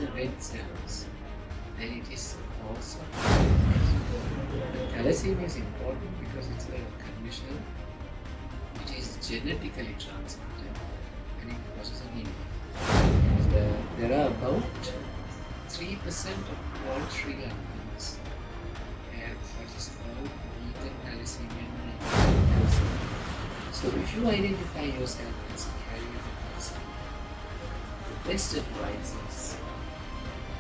the red cells, then it is also thalassemia is important because it's a condition which is genetically transmitted and it causes anemia. There are about 3% of all Sri Lankans have what is called beta thalassemia anemia. So if you identify yourself as a carrier of thalassemia, the best advice is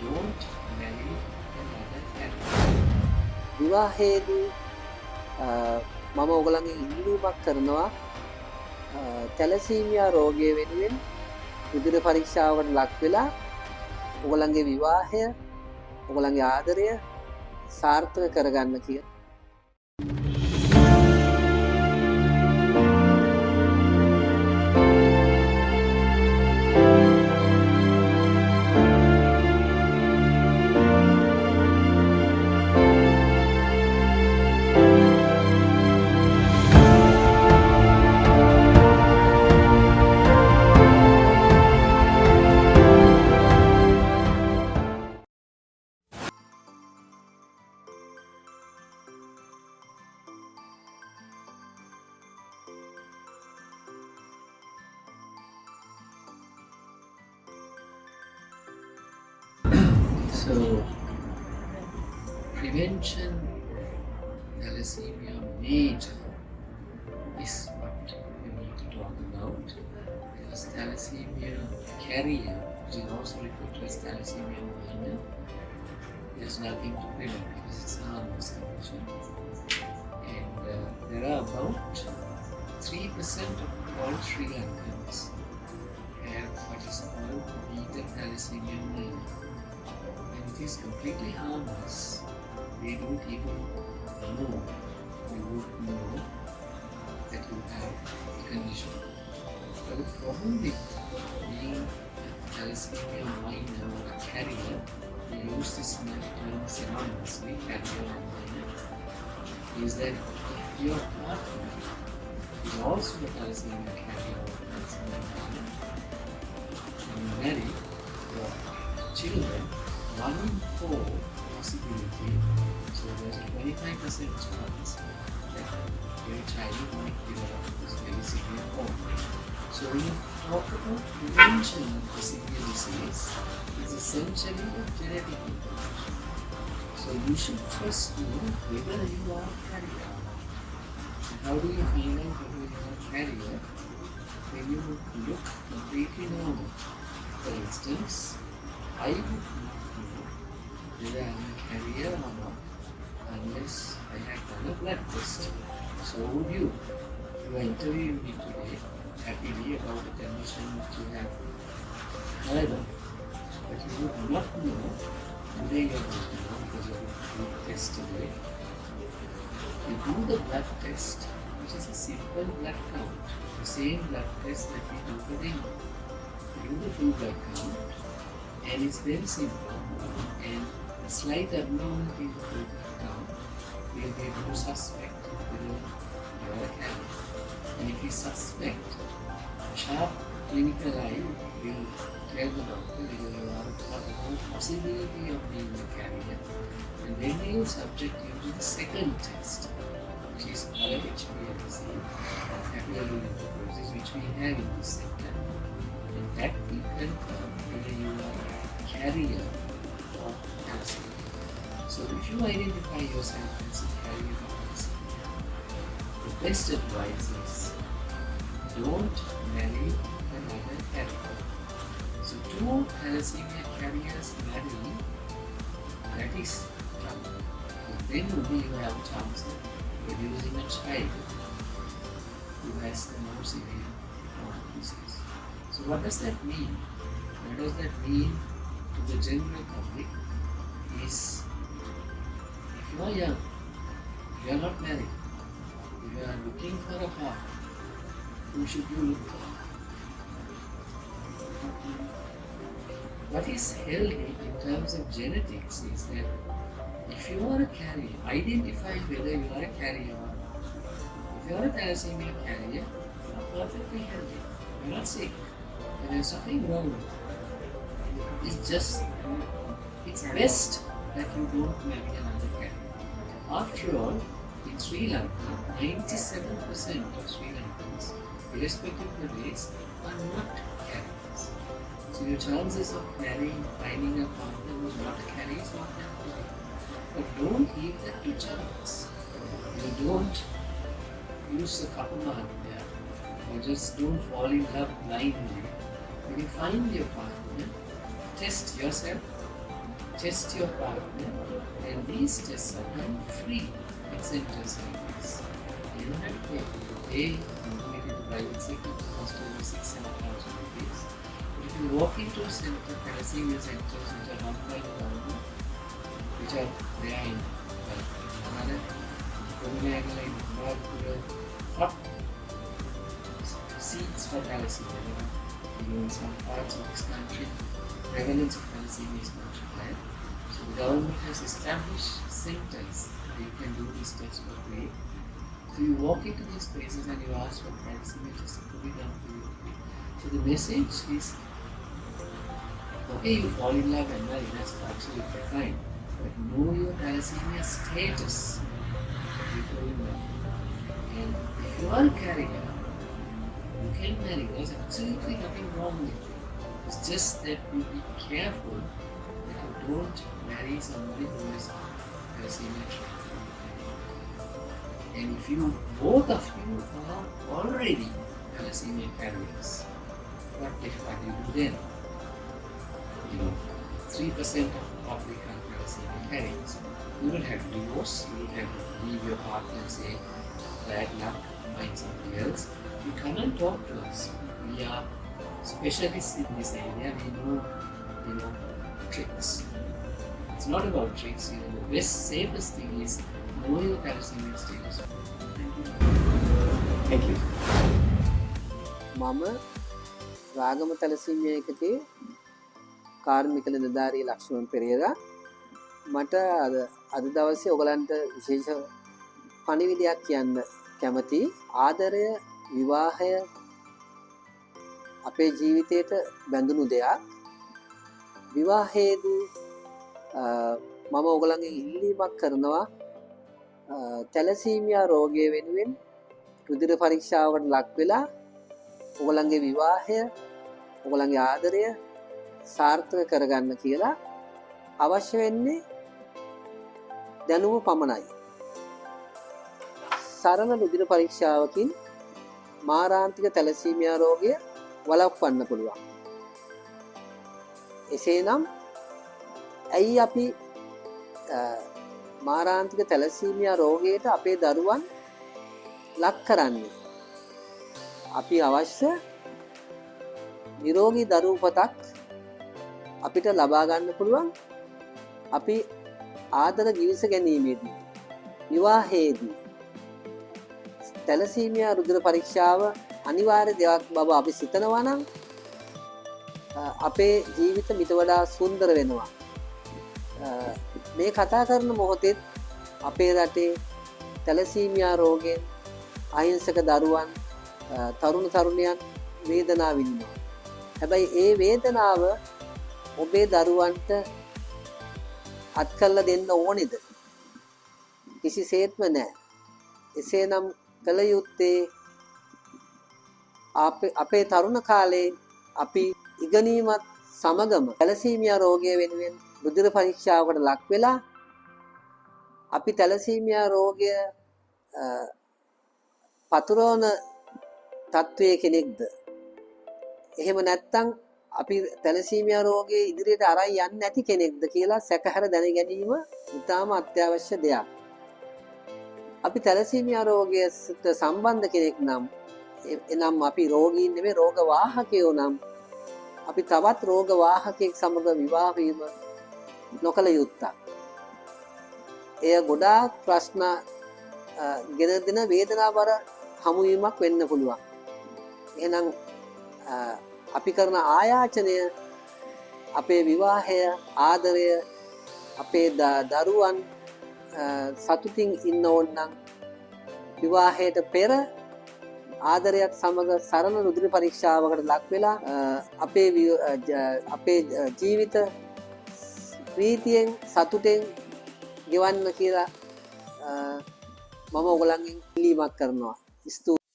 don't marry another carrier. විවාහයේදී මම ඔයගලන්ගෙන් ඉල්ලීමක් කරනවා thalassaemia රෝගය වෙනුවෙන් උදර පරීක්ෂාවට ලක් වෙලා ඔයගලන්ගේ විවාහය ඔයගලන්ගේ ආදරය සාර්ථක කරගන්න කියලා. So, prevention thalassemia major is what we need to talk about, because thalassemia carrier, which is also referred to as thalassemia minor, there's nothing to prevent because it's a harmless condition. And there are about 3% of all Sri Lankans have what is called beta thalassemia minor. It is completely harmless. They don't even know, they won't know that you have the condition. But the problem with being a thalassemia minor or a carrier, we use this term synonymously, carrier or minor, is that if your partner is also a thalassemia carrier or thalassemia minor, and you marry your children, 1 in 4 possibility, so there's a 25% chance that your child might develop this very severe form. So when you talk about prevention of the severe disease, it's essentially a genetic information. So you should first know whether you are a carrier. And how do you find out whether you are a carrier? When you look completely normal. For instance, I would not know whether I am a carrier or not unless I have done a blood test. So would you. You are interviewing me today happily about the condition that you have. However, but you would not know today you are going to know because you have to do the test today. You do the blood test, which is a simple blood count, the same blood test that we do for dengue. You do the full blood count, and it's very simple, and a slight abnormality in the blood count will be able to suspect whether you are a carrier. And if you suspect, a sharp clinical eye will tell the doctor whether you are a possibility of being a carrier, and then they will subject you to the second test, which is called HPLC, capillary electrophoresis, which we have in this sector, and that will confirm whether you are carrier of thalassemia. So if you identify yourself as a carrier of thalassemia, the best advice is don't marry another carrier. So two thalassemia carriers marry, that is trouble. But then only you have a chance of producing a child who has the more severe form of disease. So what does that mean? What does that mean to the general public is, if you are young, you are not married, you are looking for a partner, who should you look for? What is healthy in terms of genetics is that if you are a carrier, identify whether you are a carrier or not. If you are a thalassemia carrier, you are perfectly healthy, you are not sick, and there is nothing wrong with it. it's best that you don't marry another carrier. After all, in Sri Lanka, 97% of Sri Lankans, irrespective of the race, are not carriers. So your chances of finding a partner who's not a carrier is not that good. But don't leave that to chance. You don't use the kapamanya, or just don't fall in love blindly. When you find your partner, test yourself, test your partner, and these tests are done free at centers like this. You don't have to pay completely the private sector, it costs over 6,000 rupees. But if you walk into a center, thalassemia centers which are run by the government, which are there in Kannada, Kodunagala, in Nagpur, hot seats for thalassemia. In some parts of this country, prevalence of thalassemia is much higher. So the government has established centers where you can do these tests for free. So you walk into these places and you ask for thalassemia tests to be done for you. So the message is, okay, you fall in love and marry, that's absolutely fine. But know your thalassemia status before you marry. And if you are a carrier, you can marry. There's absolutely nothing wrong with it. It's just that you be careful that you don't marry somebody who is thalassemia. And if both of you are already thalassemia carriers, what do you do then? 3% of the public are thalassemia carriers. You don't have to divorce, you don't have to leave your partner and say, bad luck, find somebody else. You come and talk to us. We are specialists in this area. We know tricks. It's not about tricks. The best, safest thing is know your thalassemia status. Thank you. මම Ragama thalassaemia එකේ කාර්මික නිලධාරී ලක්ෂ්මන් පෙරේරා. මට අද දවසේ ඔයගලන්ට විශේෂ පණිවිඩයක් කියන්න කැමති. ආදරය, විවාහය අපේ ජීවිතයට බැඳුණු දෙයක්. විවාහයේදී මම ඔයගලන්ගෙන් ඉල්ලීමක් කරනවා, තැලසීමියා රෝගය වෙනුවෙන් රුධිර පරීක්ෂාවකට ලක් වෙලා ඔයගලන්ගේ විවාහය, ඔයගලන්ගේ ආදරය සාර්ථක කරගන්න කියලා. අවශ්‍ය වෙන්නේ දැනුම පමණයි. සරල රුධිර පරීක්ෂාවකින් මාරාන්තික තැලසීමියා රෝගය වළක්වන්න පුළුවන්. එසේනම් ඇයි අපි මාරාන්තික තැලසීමියා රෝගයට අපේ දරුවන් ලක් කරන්නේ? අපි අවශ්‍ය නිරෝගී දරු උපතක් අපිට ලබා ගන්න පුළුවන්. අපි ආදර ජීවිත ගැනීමේදී, විවාහයේදී තැලසීමියා රුධිර පරීක්ෂාව අනිවාර්ය දෙයක් බව අපි සිතනවා නම් අපේ ජීවිත මිට වඩා සුන්දර වෙනවා. මේ කතා කරන මොහොතේ අපේ රටේ තැලසීමියා රෝගයෙන් අහිංසක දරුවන්, තරුණ තරුණියන් වේදනාව විඳිනවා. හැබැයි ඒ වේදනාව ඔබේ දරුවන්ට අත් කළ දෙන්න ඕනේද? කිසිසේත්ම නැහැ. එසේනම් කළ යුත්තේ අපේ තරුණ කාලේ අපි ඉගෙනීමත් සමගම තැලසීමියා රෝගය වෙනුවෙන් රුධිර පරීක්ෂාවකට ලක් වෙලා අපි තැලසීමියා රෝගය පතුරවන තත්වයේ කෙනෙක්ද? එහෙම නැත්නම් අපි තැලසීමියා රෝගයේ ඉදිරියට අරන් යන්නේ නැති කෙනෙක්ද කියලා සැකහැර දැන ගැනීම ඉතාම අත්‍යවශ්‍ය දෙයක්. අපි තැලසීමියා රෝගයට සම්බන්ධ කෙනෙක් නම්, එනම් අපි රෝගීන් නෙමෙයි රෝග වාහකයෝ නම්, අපි තවත් රෝග වාහකයෙක් සමග විවාහ වීම නොකළ යුත්තක්. එය ගොඩාක් ප්‍රශ්න ගෙන දෙන වේදනාවර හමුවීමක් වෙන්න පුළුවන්. එහෙනම් අපි කරන ආයාචනය අපේ විවාහය, ආදරය, අපේ දරුවන් සතුටින් ඉන්න ඕන නම් විවාහයට පෙර ආදරයත් සමග සරල රුධිර පරීක්ෂාවකට ලක් වෙලා අපේ ජීවිත ප්‍රීතියෙන් සතුටෙන් ගෙවන්න කියලා මම ඔයගලන්ගෙන් ඉල්ලීමක් කරනවා. ස්තුතියි.